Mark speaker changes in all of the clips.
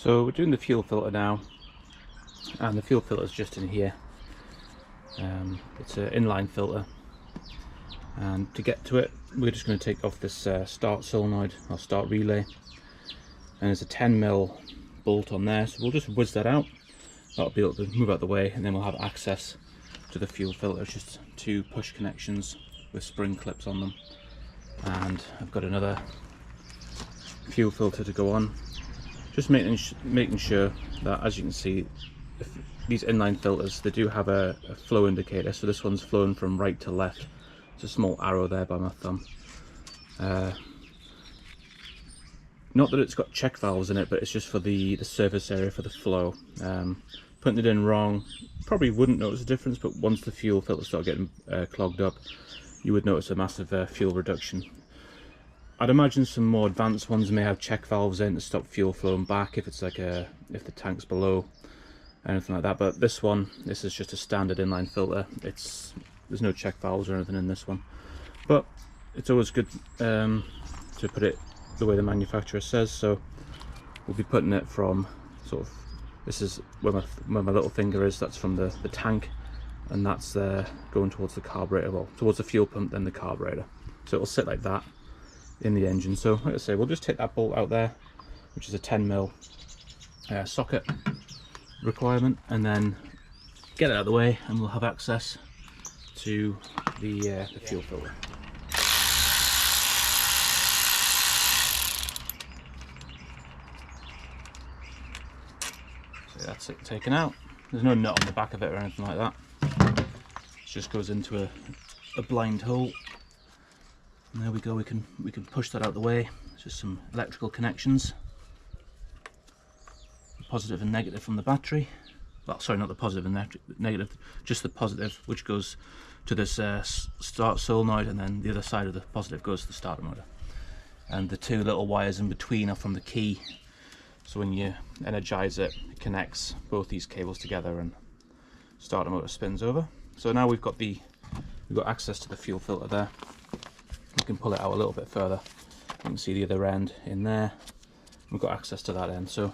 Speaker 1: So we're doing the fuel filter now, and the fuel filter is just in here. It's an inline filter, and to get to it we're just going to take off this start solenoid or start relay, and there's a 10mm bolt on there, so we'll just whiz that out. That'll be able to move out the way, and then we'll have access to the fuel filter. It's just two push connections with spring clips on them, and I've got another fuel filter to go on. Just making sure that, as you can see, these inline filters, they do have a flow indicator. So this one's flowing from right to left. There's a small arrow there by my thumb. Not that it's got check valves in it, but it's just for the surface area for the flow. Putting it in wrong, probably wouldn't notice a difference, but once the fuel filters start getting clogged up, you would notice a massive fuel reduction. I'd imagine some more advanced ones may have check valves in to stop fuel flowing back if it's like if the tank's below, anything like that. But this is just a standard inline filter. There's no check valves or anything in this one, but it's always good to put it the way the manufacturer says. So we'll be putting it from this is where my little finger is. That's from the tank, and that's going towards the carburetor, well, towards the fuel pump, then the carburetor. So it'll sit like that in the engine. So like I say, we'll just take that bolt out there, which is a 10mm socket requirement, and then get it out of the way, and we'll have access to the fuel filter. So that's it taken out. There's no nut on the back of it or anything like that. It just goes into a blind hole. And there we go. We can push that out of the way. It's just some electrical connections, the positive and negative from the battery. Well, sorry, not the positive and negative, just the positive, which goes to this start solenoid, and then the other side of the positive goes to the starter motor. And the two little wires in between are from the key. So when you energize it, it connects both these cables together, and starter motor spins over. So now we've got access to the fuel filter there. We can pull it out a little bit further. You can see the other end in there. We've got access to that end. So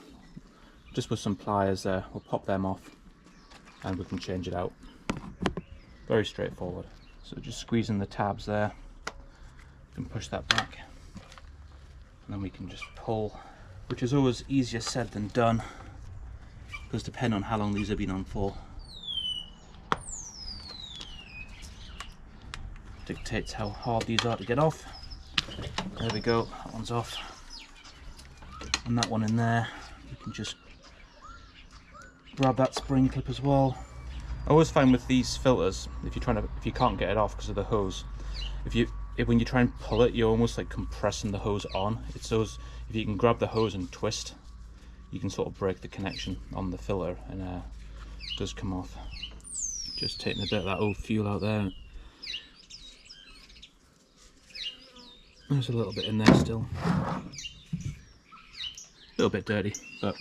Speaker 1: just with some pliers there, we'll pop them off, and we can change it out. Very straightforward. So just squeezing the tabs there, you can push that back, and then we can just pull, which is always easier said than done, because depending on how long these have been on for, dictates how hard these are to get off. There we go, that one's off, and that one in there, you can just grab that spring clip as well. I always find with these filters, if you can't get it off because of the hose, when you try and pull it, you're almost like compressing the hose on. It's those, if you can grab the hose and twist, you can sort of break the connection on the filter, and it does come off. Just taking a bit of that old fuel out there. There's a little bit in there still. A little bit dirty, but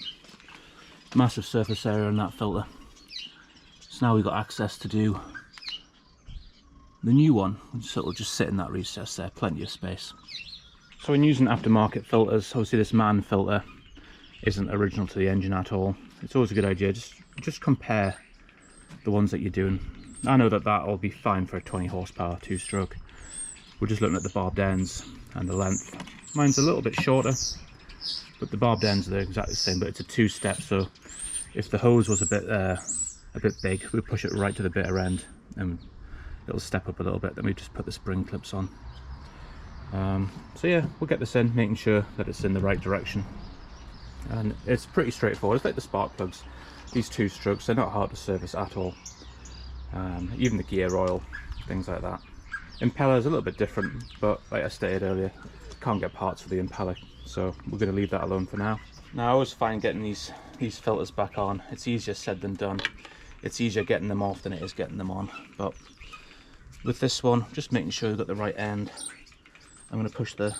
Speaker 1: massive surface area on that filter. So now we've got access to do the new one, so it'll just sit in that recess there, plenty of space. So when using aftermarket filters, obviously this man filter isn't original to the engine at all. It's always a good idea, just compare the ones that you're doing. I know that'll be fine for a 20 horsepower 2-stroke. We're just looking at the barbed ends and the length. Mine's a little bit shorter, but the barbed ends are exactly the same, but it's a 2-step, so if the hose was a bit big, we push it right to the bitter end and it'll step up a little bit. Then we just put the spring clips on. So yeah, we'll get this in, making sure that it's in the right direction, and it's pretty straightforward. It's like the spark plugs. These 2-strokes, they're not hard to service at all. Even the gear oil, things like that. Impeller is a little bit different, but like I stated earlier, can't get parts for the impeller, so we're going to leave that alone for now. Now I always find getting these filters back on, it's easier said than done. It's easier getting them off than it is getting them on, but with this one, just making sure we've got the right end. I'm going to push the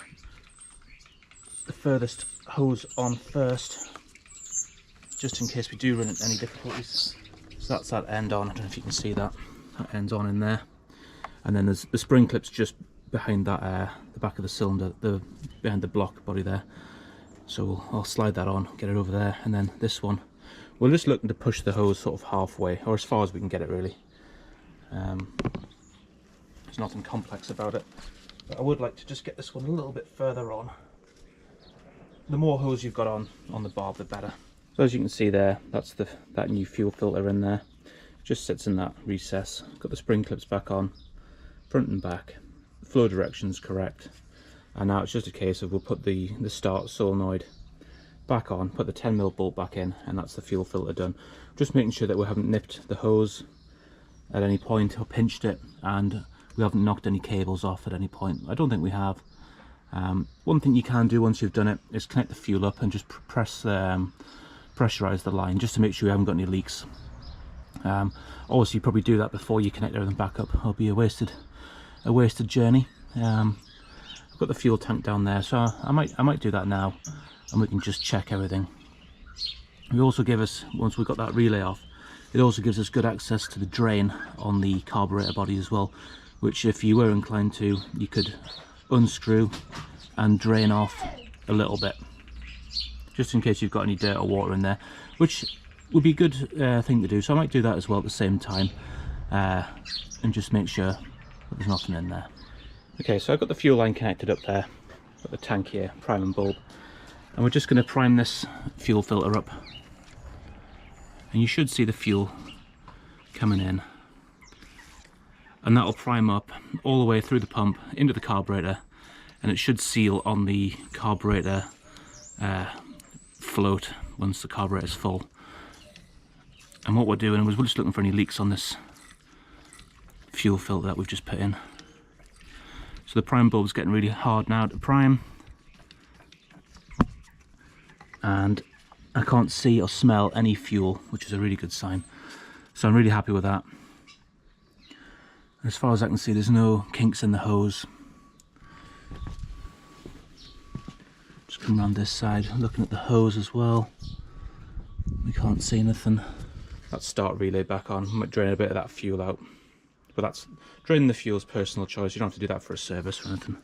Speaker 1: furthest hose on first, just in case we do run into any difficulties. So that's that end on. I don't know if you can see that. That end's on in there. And then there's the spring clips just behind that the back of the cylinder, behind the block body there. So I'll slide that on, get it over there, and then this one, we're just looking to push the hose sort of halfway, or as far as we can get it really. There's nothing complex about it, but I would like to just get this one a little bit further on. The more hose you've got on the barb, the better. So as you can see there, that's that new fuel filter in there. Just sits in that recess. Got the spring clips back on, front and back. The flow direction's correct. And now it's just a case of we'll put the start solenoid back on, put the 10mm bolt back in, and that's the fuel filter done. Just making sure that we haven't nipped the hose at any point or pinched it, and we haven't knocked any cables off at any point. I don't think we have. One thing you can do once you've done it is connect the fuel up and just pressurize the line just to make sure you haven't got any leaks. Obviously you probably do that before you connect everything back up. It'll be a wasted journey. I've got the fuel tank down there, so I might do that now, and we can just check everything. We also give us, once we've got that relay off, it also gives us good access to the drain on the carburetor body as well, which if you were inclined to, you could unscrew and drain off a little bit, just in case you've got any dirt or water in there, which would be a good thing to do. So I might do that as well at the same time, and just make sure that there's nothing in there. Okay, so I've got the fuel line connected up there, got the tank here, prime and bulb, and we're just going to prime this fuel filter up, and you should see the fuel coming in, and that'll prime up all the way through the pump into the carburetor, and it should seal on the carburetor float once the carburetor is full. And what we're doing is we're just looking for any leaks on this fuel filter that we've just put in. So the prime bulb's getting really hard now to prime, and I can't see or smell any fuel, which is a really good sign. So I'm really happy with that. As far as I can see, there's no kinks in the hose. Just come around this side, looking at the hose as well. We can't see anything. That start relay back on. I might drain a bit of that fuel out, but that's draining the fuel's personal choice. You don't have to do that for a service or anything.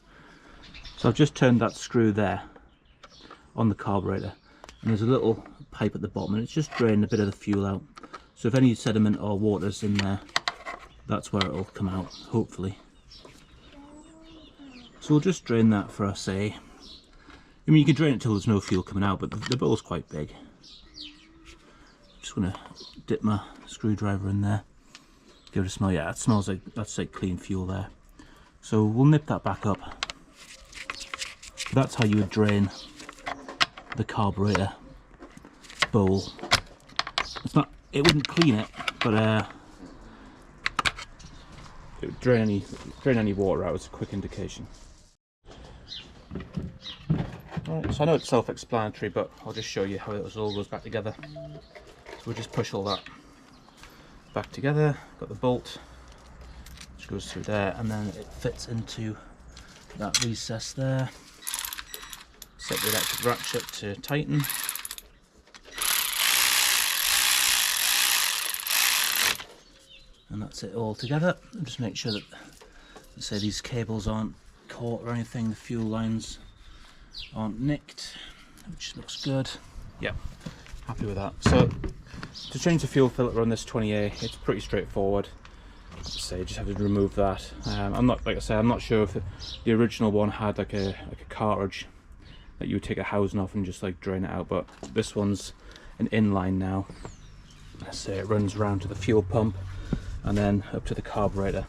Speaker 1: So I've just turned that screw there on the carburetor, and there's a little pipe at the bottom, and it's just draining a bit of the fuel out. So if any sediment or water's in there, that's where it'll come out, hopefully. So we'll just drain that for, say, I mean, you can drain it till there's no fuel coming out, but the bowl's quite big. Just going to dip my screwdriver in there, give it a smell. Yeah, it smells like, that's like clean fuel there. So we'll nip that back up. That's how you would drain the carburetor bowl. It's not, it wouldn't clean it, but it would drain any water out. It's a quick indication. Right, so I know it's self-explanatory, but I'll just show you how it all goes back together. So we'll just push all that back together. Got the bolt, which goes through there, and then it fits into that recess there. Set the electric ratchet to tighten. And that's it all together. And just make sure that, let's say, these cables aren't caught or anything, the fuel lines aren't nicked, which looks good. Yep, happy with that. So to change the fuel filter on this 20A, it's pretty straightforward. As I say, just have to remove that. I'm not, like I say, I'm not sure if the original one had like a cartridge that you would take a housing off and just like drain it out, but this one's an inline now. Let's say it runs around to the fuel pump and then up to the carburetor.